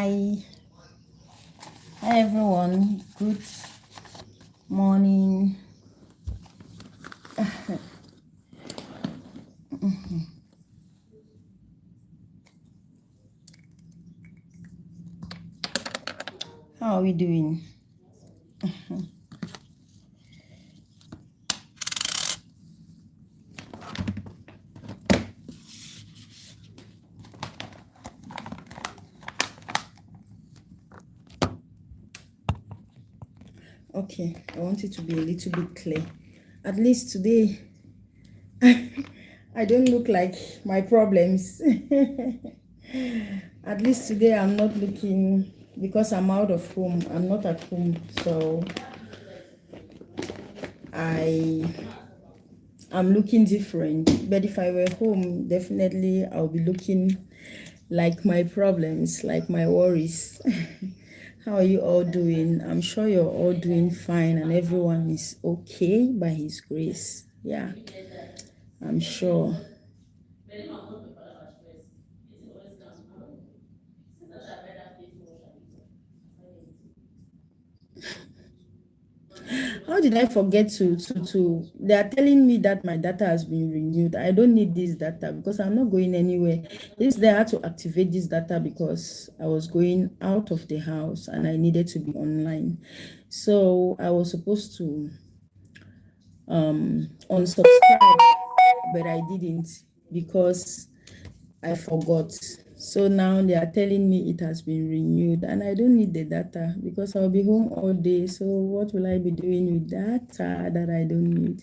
Hi, hi everyone. Good morning. How are we doing? Okay, I want it to be a little bit clear. At least today, I don't look like my problems. At least today, I'm not looking because I'm out of home. I'm not at home, so I I'm looking different. But if I were home, definitely I'll be looking like my problems, like my worries. How are you all doing? I'm sure you're all doing fine and everyone is okay by His grace. Yeah, I'm sure. How did I forget to they are telling me that my data has been renewed. I don't need this data because I'm not going anywhere. This they had to activate this data because I was going out of the house and I needed to be online. So I was supposed to unsubscribe, but I didn't because I forgot. So now they are telling me it has been renewed and I don't need the data because I'll be home all day. So what will I be doing with data that I don't need?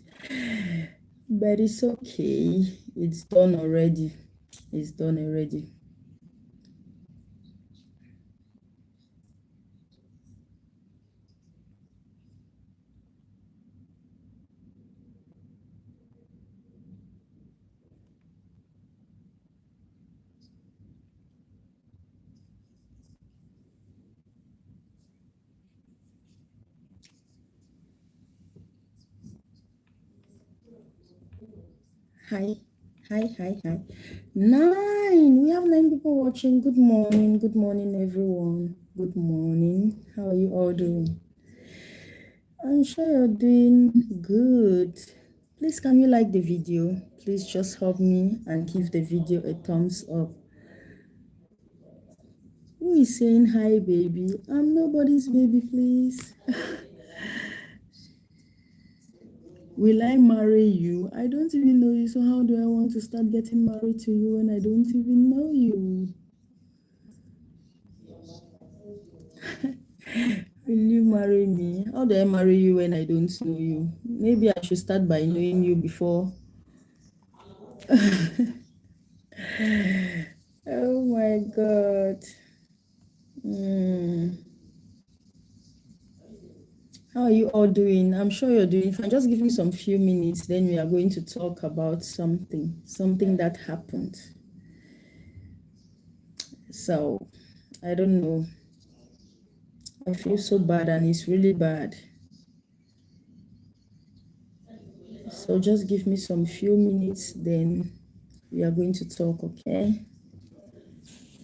But it's okay. It's done already. It's done already. Hi. Hi, hi, hi. 9. We have 9 people watching. Good morning. Good morning, everyone. Good morning. How are you all doing? I'm sure you're doing good. Please, can you like the video? Please just help me and give the video a thumbs up. Who is saying hi, baby? I'm nobody's baby, please. Will I marry you? I don't even know you, so how do I want to start getting married to you when I don't even know you? Will you marry me? How do I marry you when I don't know you? Maybe I should start by knowing you before. Oh my God. Hmm. How are you all doing? I'm sure you're doing fine. Just give me some few minutes, then we are going to talk about something that happened. So, I don't know. I feel so bad and it's really bad. So just give me some few minutes, then we are going to talk, okay?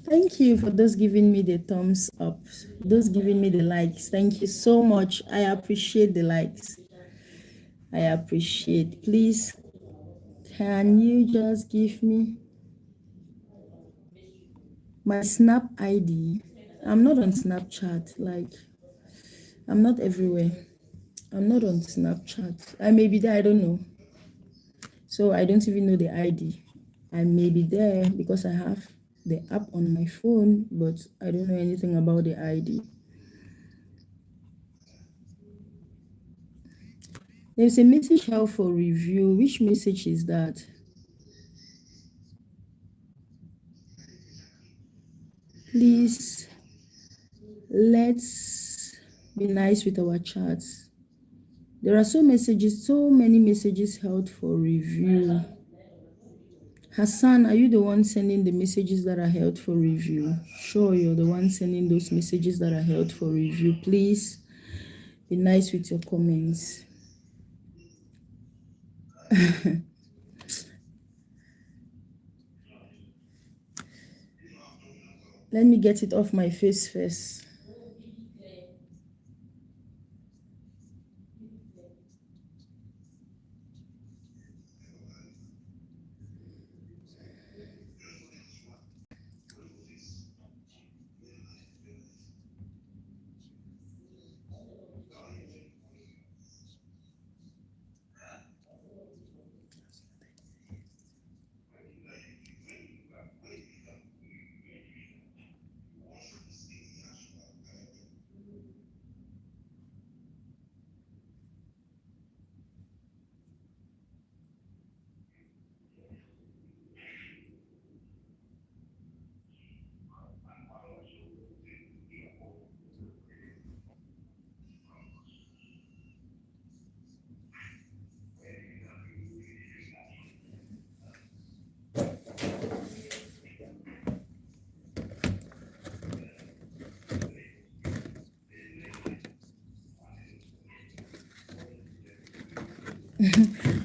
Thank you for those giving me the thumbs up, those giving me the likes. Thank you so much. I appreciate the likes. I appreciate. Please, can you just give me my Snap ID? I'm not on Snapchat. Like, I'm not everywhere. I'm not on Snapchat. I may be there, I don't know. So I don't even know the ID. I may be there because I have the app on my phone, but I don't know anything about the ID. There's a message held for review. Which message is that? Please, let's be nice with our chats. There are so many messages held for review. Hassan, are you the one sending the messages that are held for review? Sure, you're the one sending those messages that are held for review. Please be nice with your comments. Let me get it off my face first.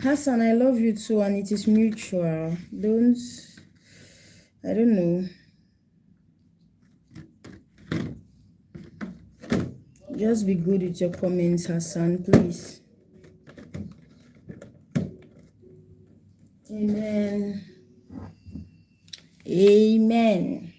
Hassan, I love you too, and it is mutual. I don't know. Just be good with your comments, Hassan, please. Amen. Amen.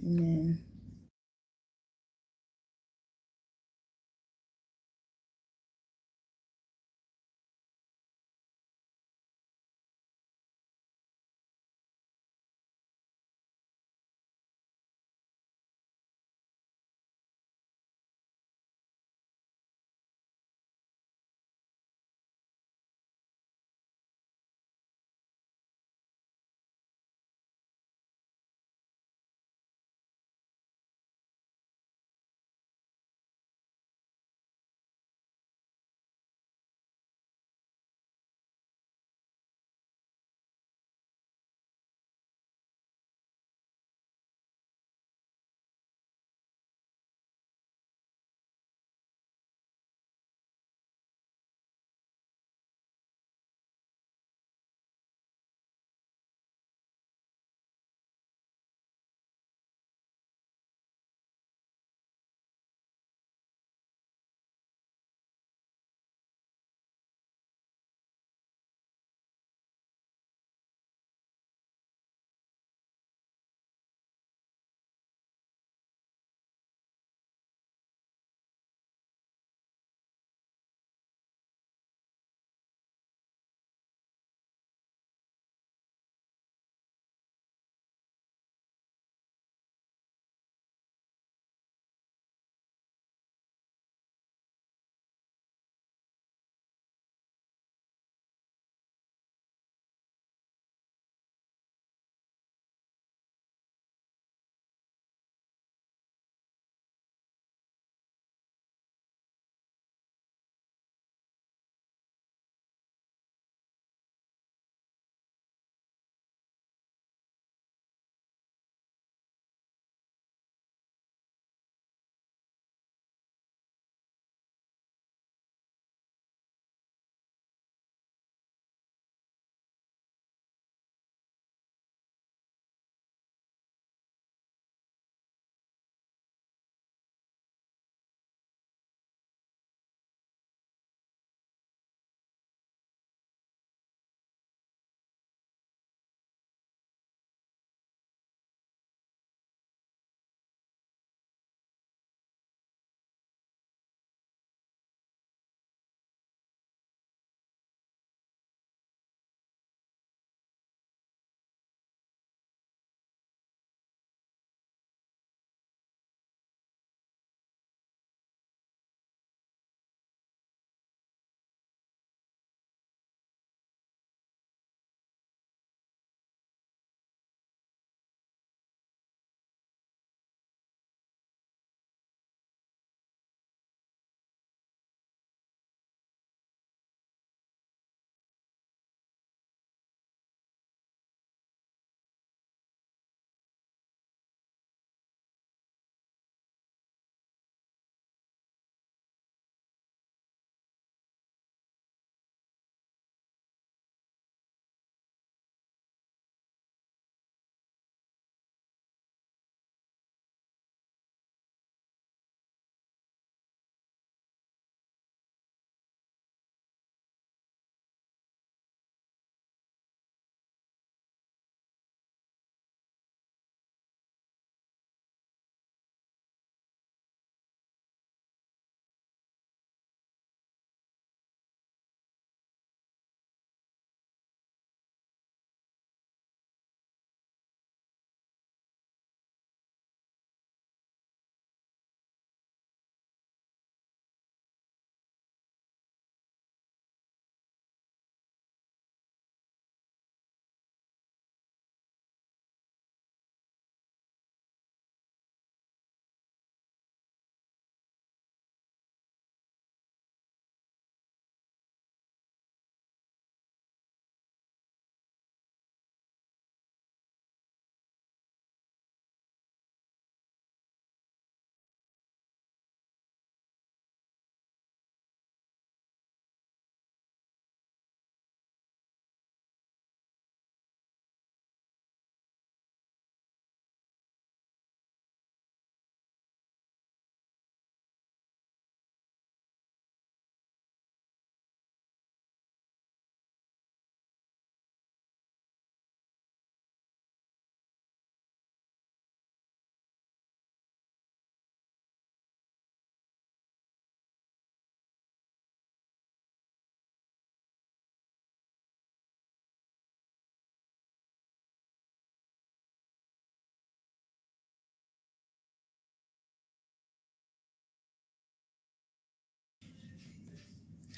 Amen.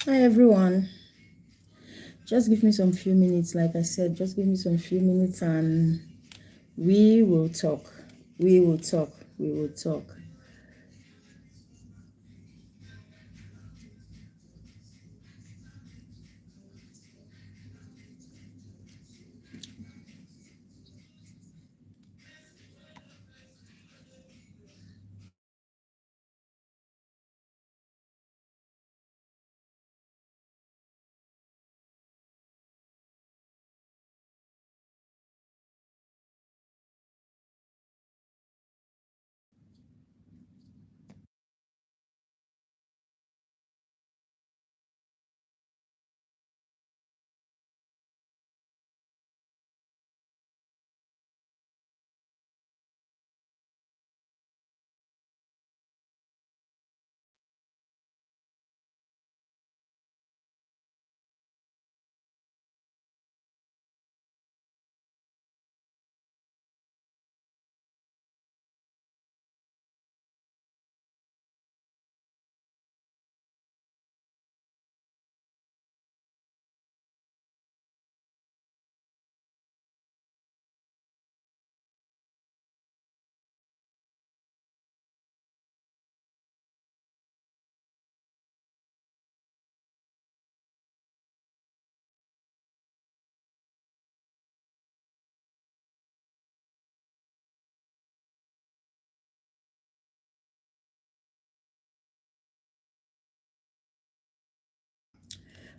Hi everyone. Just give me some few minutes. Like I said, just give me some few minutes and we will talk. We will talk. We will talk.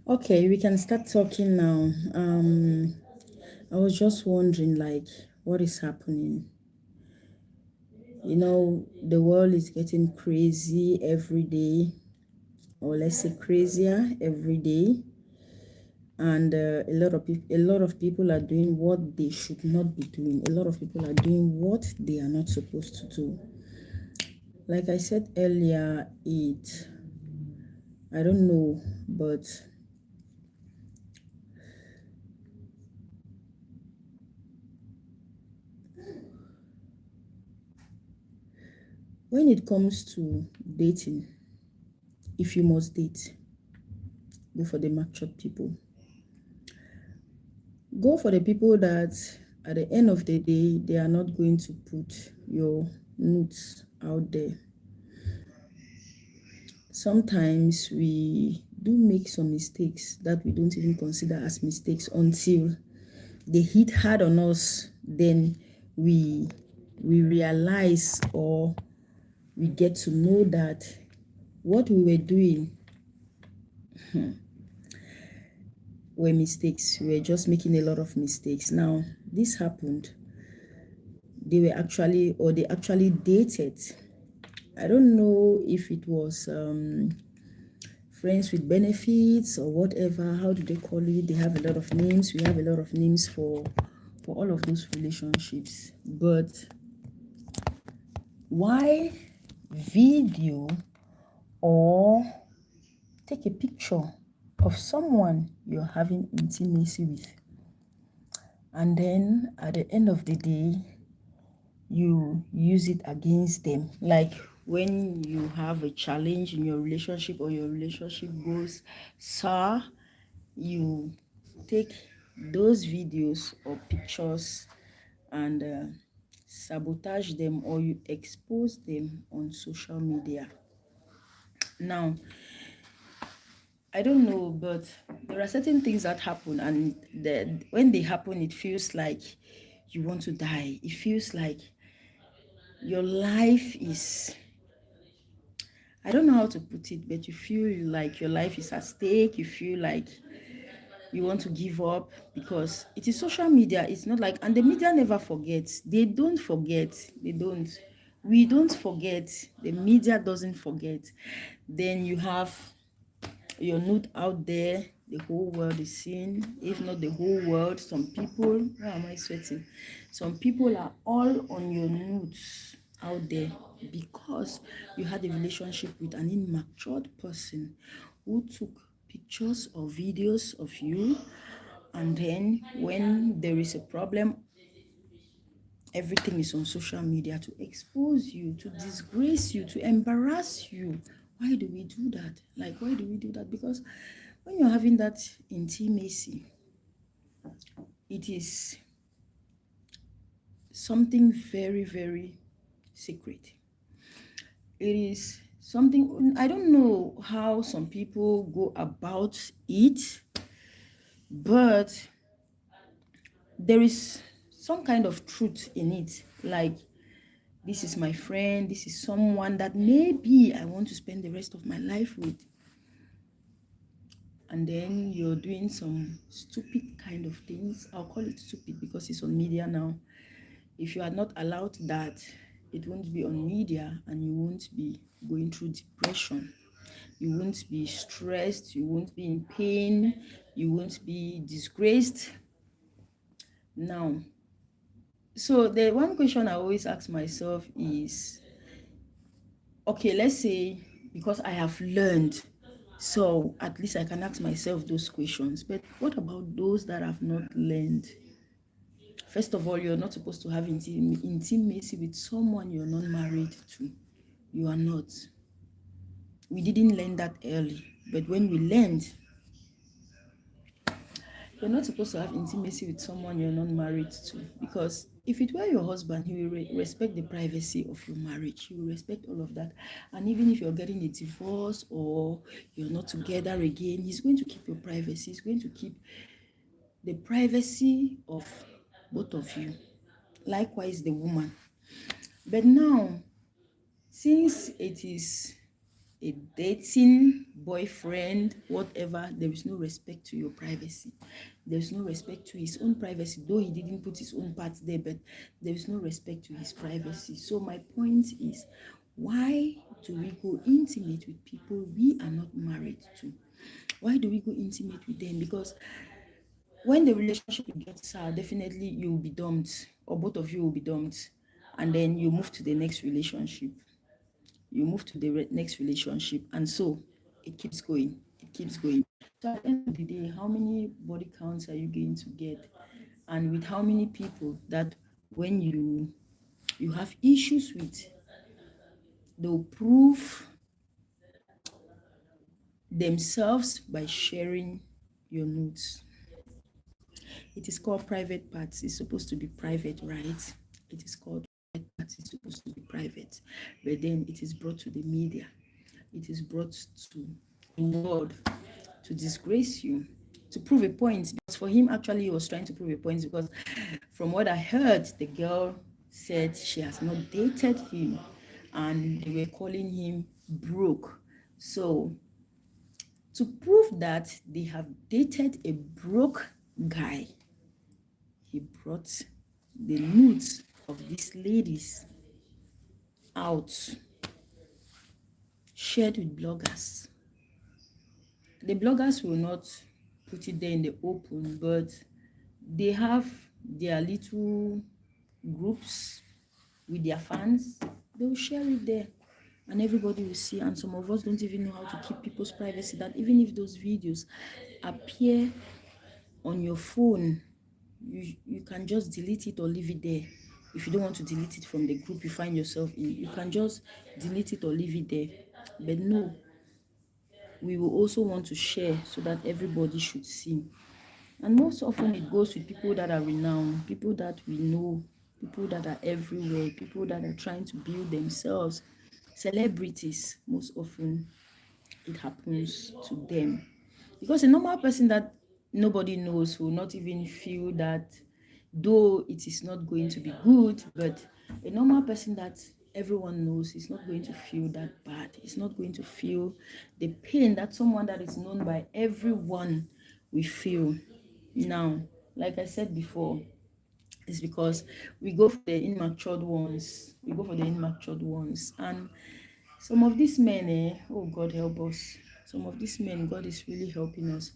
Okay, we can start talking now. I was just wondering, like, what is happening? You know, the world is getting crazy every day, or let's say crazier every day, and a lot of people are doing what they should not be doing. A lot of people are doing what they are not supposed to do. Like I said earlier, I don't know, but when it comes to dating, if you must date, go for the matured people. Go for the people that at the end of the day, they are not going to put your nudes out there. Sometimes we do make some mistakes that we don't even consider as mistakes until they hit hard on us. Then we realize, or we get to know that what we were doing were mistakes. We were just making a lot of mistakes. Now, this happened. They actually dated. I don't know if it was friends with benefits or whatever. How do they call it? They have a lot of names. We have a lot of names for all of those relationships. But why video or take a picture of someone you're having intimacy with, and then at the end of the day you use it against them? Like when you have a challenge in your relationship or your relationship goes sour, you take those videos or pictures and sabotage them, or you expose them on social media. Now, I don't know, but there are certain things that happen, and when they happen, it feels like you want to die. It feels like your life is, I don't know how to put it, but you feel like your life is at stake. You feel like you want to give up because it is social media. It's not like, and the media never forgets. They don't forget. They don't. We don't forget. The media doesn't forget. Then you have your nude out there, the whole world is seeing. If not the whole world, some people, why am I sweating? Some people are all on your nudes out there because you had a relationship with an immature person who took pictures or videos of you, and then when there is a problem, everything is on social media to expose you, to disgrace you, to embarrass you Why do we do that? Like, why do we do that? Because when you're having that intimacy, it is something very, very secret. It is something, I don't know how some people go about it, but there is some kind of truth in it. Like, this is my friend, this is someone that maybe I want to spend the rest of my life with. And then you're doing some stupid kind of things. I'll call it stupid because it's on media now. If you are not allowed that, it won't be on media, and you won't be going through depression. You won't be stressed, you won't be in pain, you won't be disgraced. Now, so the one question I always ask myself is, okay, let's say, because I have learned, so at least I can ask myself those questions. But what about those that have not learned? First of all, you're not supposed to have intimacy with someone you're not married to. You are not. We didn't learn that early, but when we learned, you're not supposed to have intimacy with someone you're not married to, because if it were your husband, he will respect the privacy of your marriage. He will respect all of that. And even if you're getting a divorce or you're not together again, he's going to keep your privacy. He's going to keep the privacy of both of you. Likewise, the woman. But now, since it is a dating boyfriend, whatever, there is no respect to your privacy. There's no respect to his own privacy, though he didn't put his own part there, but there is no respect to his privacy. So my point is, why do we go intimate with people we are not married to? Why do we go intimate with them? Because when the relationship gets sour, definitely you will be dumped, or both of you will be dumped, and then you move to the next relationship. You move to the next relationship, and so it keeps going. It keeps going. So at the end of the day, how many body counts are you going to get? And with how many people that when you have issues with, they'll prove themselves by sharing your notes. It is called private parts. It's supposed to be private, right? It is called private parts. It's supposed to be private. But then it is brought to the media. It is brought to the world to disgrace you, to prove a point. Because for him, actually, he was trying to prove a point, because from what I heard, the girl said she has not dated him and they were calling him broke. So to prove that they have dated a broke guy, he brought the nudes of these ladies out, shared with bloggers. The bloggers will not put it there in the open, but they have their little groups with their fans. They'll share it there and everybody will see. And some of us don't even know how to keep people's privacy, that even if those videos appear on your phone, you can just delete it or leave it there. If you don't want to delete it from the group you find yourself in, you can just delete it or leave it there. But no, we will also want to share so that everybody should see. And most often it goes with people that are renowned, people that we know, people that are everywhere, people that are trying to build themselves, celebrities. Most often it happens to them, because a normal person that nobody knows will not even feel that, though it is not going to be good. But a normal person that everyone knows is not going to feel that bad. It's not going to feel the pain that someone that is known by everyone will feel. Now, like I said before, it's because we go for the immatured ones. We go for the immatured ones. And some of these men, oh God help us. Some of these men, God is really helping us.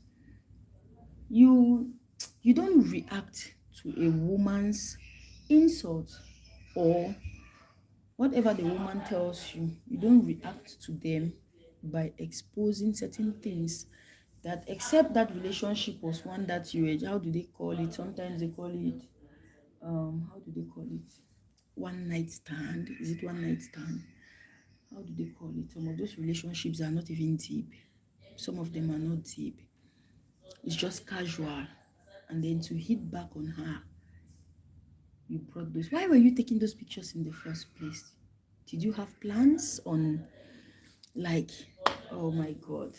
You don't react to a woman's insult or whatever the woman tells you. You don't react to them by exposing certain things, that except that relationship was one that you were, how do they call it? Sometimes they call it, how do they call it? One night stand. Is it one night stand? how do they call it? Some of those relationships are not even deep. Some of them are not deep. It's just casual. And then to hit back on her, you brought those. Why were you taking those pictures in the first place? Did you have plans on, like, oh my God.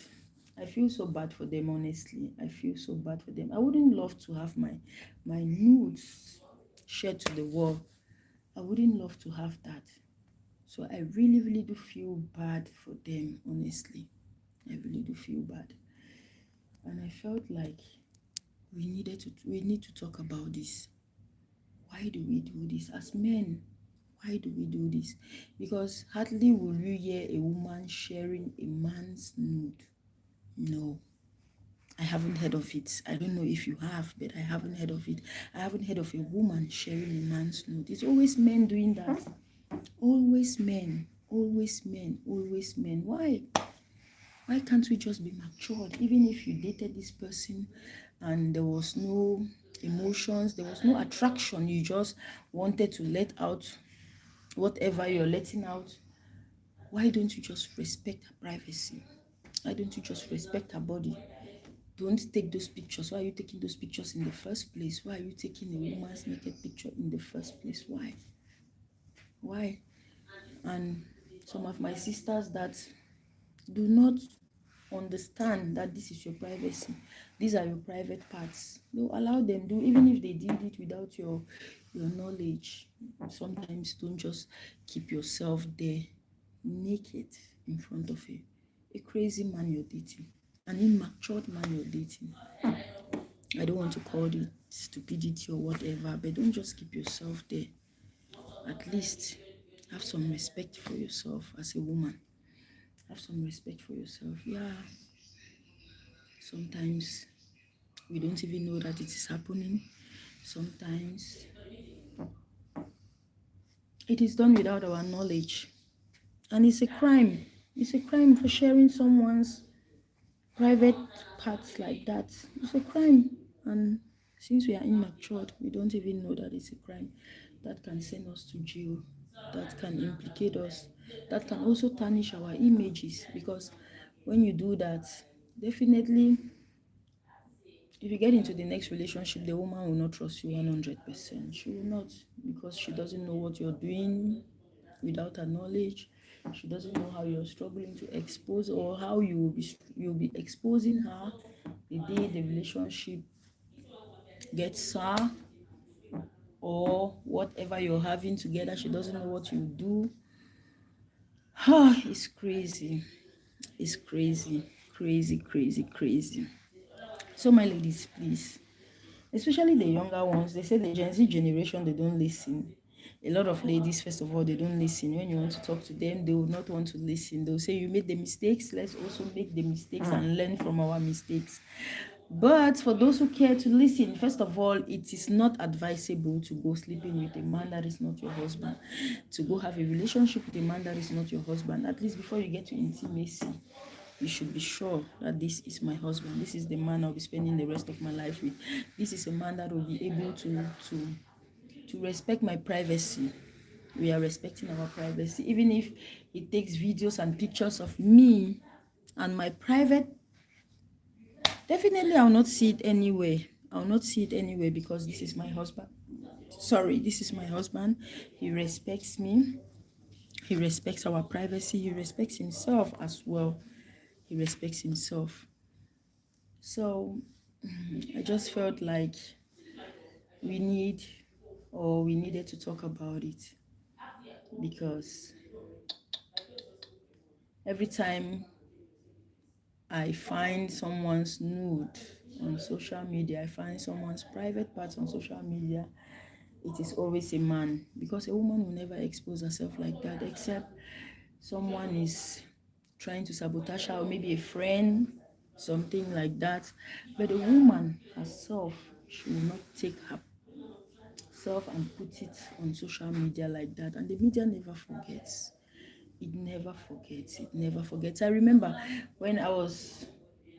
I feel so bad for them, honestly. I feel so bad for them. I wouldn't love to have my nudes shared to the world. I wouldn't love to have that. So I really, really do feel bad for them, honestly. I really do feel bad. And I felt like we need to talk about this. Why do we do this as men? Why do we do this? Because hardly will you hear a woman sharing a man's nude. No, I haven't heard of it. I don't know if you have, but I haven't heard of it. I haven't heard of a woman sharing a man's nude. It's always men doing that. Always men. Always men. Always men. Why? Why can't we just be matured? Even if you dated this person and there was no emotions, there was no attraction, you just wanted to let out whatever you're letting out. Why don't you just respect her privacy? Why don't you just respect her body? Don't take those pictures. Why are you taking those pictures in the first place? Why are you taking a woman's naked picture in the first place? Why? Why? And some of my sisters that do not understand that this is your privacy, these are your private parts, no, allow them do, even if they did it without your knowledge. Sometimes don't just keep yourself there naked in front of a crazy man you're dating, an immature man you're dating. I don't want to call it stupidity or whatever, but don't just keep yourself there. At least have some respect for yourself as a woman. Have some respect for yourself. Yeah. Sometimes we don't even know that it is happening. Sometimes it is done without our knowledge. And it's a crime. It's a crime for sharing someone's private parts like that. It's a crime. And since we are immatured, we don't even know that it's a crime. That can send us to jail. That can implicate us. That can also tarnish our images. Because when you do that, definitely, if you get into the next relationship, the woman will not trust you 100%. She will not, because she doesn't know what you're doing without her knowledge. She doesn't know how you're struggling to expose, or how you'll be exposing her the day the relationship gets sour, or whatever you're having together. She doesn't know what you do. It's crazy. It's crazy, crazy, crazy, crazy. So my ladies, please, especially the younger ones, they say the Gen Z generation, they don't listen. A lot of ladies, first of all, they don't listen. When you want to talk to them, they will not want to listen. They'll say, you made the mistakes, let's also make the mistakes and learn from our mistakes. But for those who care to listen, first of all, it is not advisable to go sleeping with a man that is not your husband, to go have a relationship with a man that is not your husband. At least before you get to intimacy, you should be sure that this is my husband. This is the man I'll be spending the rest of my life with. This is a man that will be able to respect my privacy. We are respecting our privacy. Even if it takes videos and pictures of me and my private, definitely I will not see it anywhere. I will not see it anywhere, because this is my husband. Sorry, this is my husband. He respects me. He respects our privacy. He respects himself as well. He respects himself. So I just felt like we needed to talk about it, because every time I find someone's nude on social media, I find someone's private parts on social media, it is always a man, because a woman will never expose herself like that, except someone is trying to sabotage her, or maybe a friend, something like that. But a woman herself, she will not take herself and put it on social media like that. And the media never forgets. It never forgets. It never forgets. I remember when I was,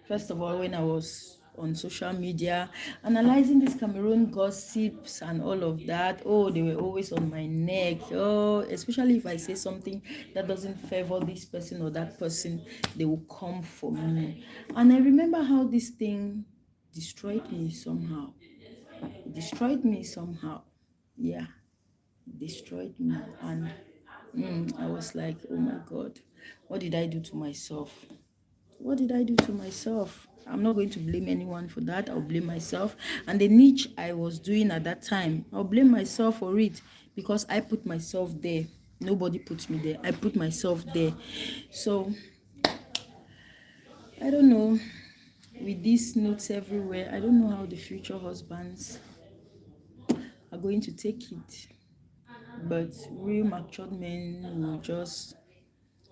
first of all, when I was on social media, analyzing this Cameroon gossips and all of that. Oh, they were always on my neck. Oh, especially if I say something that doesn't favor this person or that person, they will come for me. And I remember how this thing destroyed me somehow. It destroyed me somehow. Yeah, it destroyed me. And I was like, oh my God, what did I do to myself? What did I do to myself? I'm not going to blame anyone for that. I'll blame myself. And the niche I was doing at that time, I'll blame myself for it because I put myself there. Nobody put me there. I put myself there. So, I don't know. With these notes everywhere, I don't know how the future husbands are going to take it. But real matured men will just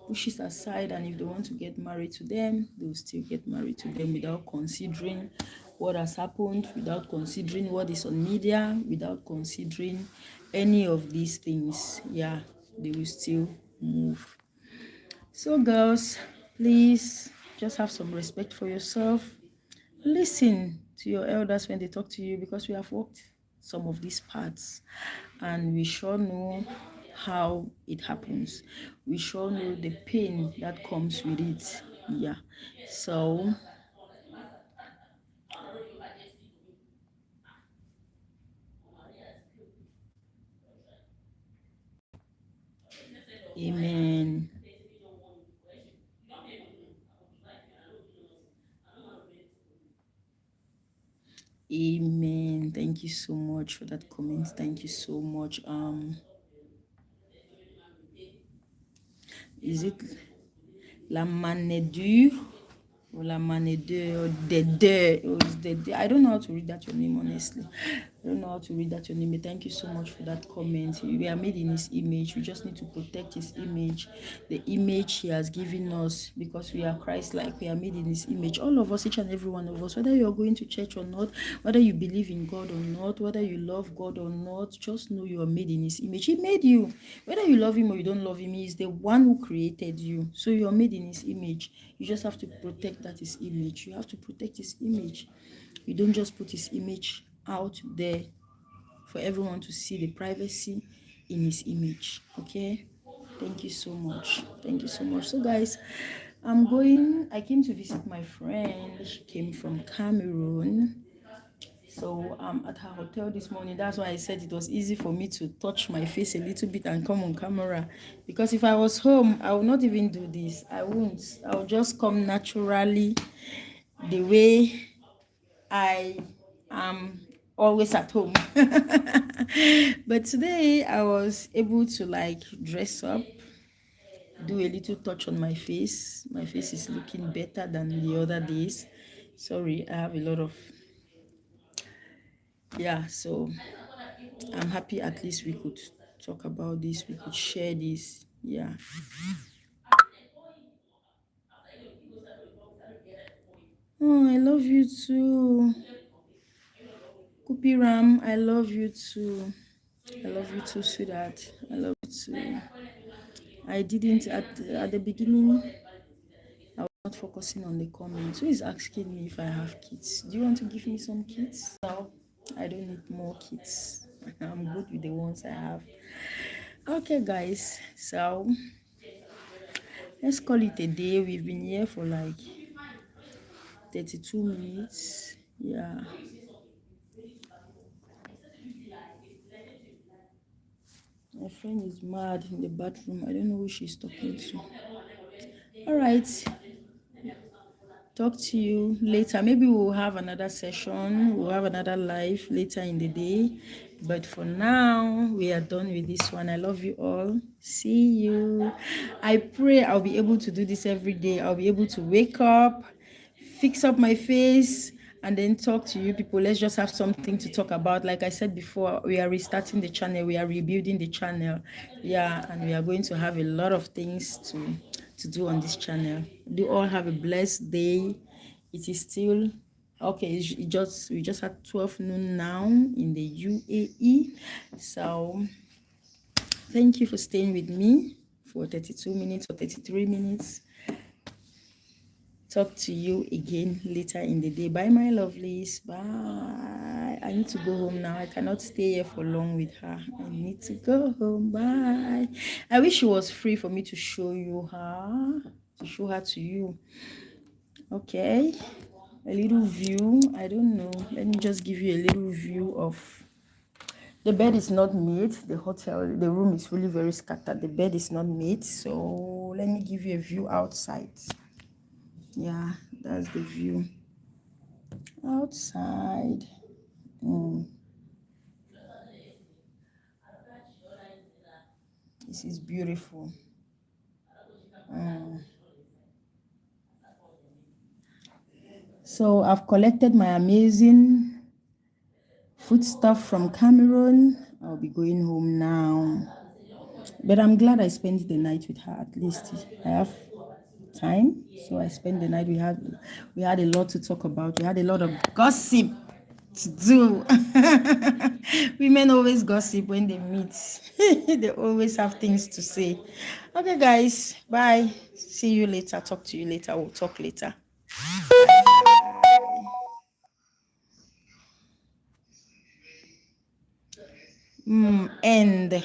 push it aside, and if they want to get married to them, they will still get married to them without considering what has happened, without considering what is on media, without considering any of these things. Yeah, they will still move. So girls, please just have some respect for yourself. Listen to your elders when they talk to you, because we have walked some of these paths and we sure know how it happens. We sure know the pain that comes with it. Yeah. So amen. Amen. Thank you so much for that comment. Thank you so much. Is it La Manedu? Or La Manedu or Dede? Or is Dede? I don't know how to read that your name, honestly. I don't know how to read that your name, but thank you so much for that comment. We are made in his image. We just need to protect his image, the image he has given us, because we are Christ-like. We are made in his image. All of us, each and every one of us, whether you are going to church or not, whether you believe in God or not, whether you love God or not, just know you are made in his image. He made you. Whether you love him or you don't love him, he is the one who created you. So you are made in his image. You just have to protect that his image. You have to protect his image. You don't just put his image out there for everyone to see, the privacy in his image. Okay, thank you so much. Thank you so much. So guys, I came to visit my friend. She came from Cameroon. So I'm at her hotel this morning. That's why I said it was easy for me to touch my face a little bit and come on camera, because if I was home, I would not even do this. I won't. I will just come naturally, the way I am always at home. But today I was able to like dress up, do a little touch on my face. My face is looking better than the other days. Sorry, I have a lot of, yeah, so I'm happy at least we could talk about this, we could share this. Yeah. Oh, I love you too. Kupi Ram, I love you too. I love you too, sweetheart. I love you too. I didn't at the beginning. I was not focusing on the comments. Who is asking me if I have kids? Do you want to give me some kids? No, I don't need more kids. I'm good with the ones I have. Okay, guys. So let's call it a day. We've been here for like 32 minutes. Yeah. My friend is mad in the bathroom. I don't know who she's talking to. All right. Talk to you later. Maybe we'll have another session. We'll have another live later in the day. But for now, we are done with this one. I love you all. See you. I pray I'll be able to do this every day. I'll be able to wake up, fix up my face, and then talk to you people. Let's just have something to talk about. Like I said before, we are restarting the channel. We are rebuilding the channel. Yeah, and we are going to have a lot of things to do on this channel. Do all have a blessed day. It is still okay. We just had 12 noon now in the UAE. So thank you for staying with me for 32 minutes or 33 minutes. talk to you again later in the day. Bye, my lovelies. Bye. I need to go home now. I cannot stay here for long with her. I need to go home. Bye. I wish she was free for me to show you her, to show her to you. Okay, a little view. I don't know. Let me just give you a little view of the bed. Is not made. The hotel, the room is really very scattered. The bed is not made. So let me give you a view outside. Yeah, that's the view outside. This is beautiful. So I've collected my amazing food stuff from Cameroon. I'll be going home now. But I'm glad I spent the night with her. At least I have time. So I spent the night. We had a lot to talk about. We had a lot of gossip to do. Women always gossip when they meet. They always have things to say. Okay, guys. Bye. See you later. Talk to you later. We'll talk later. End.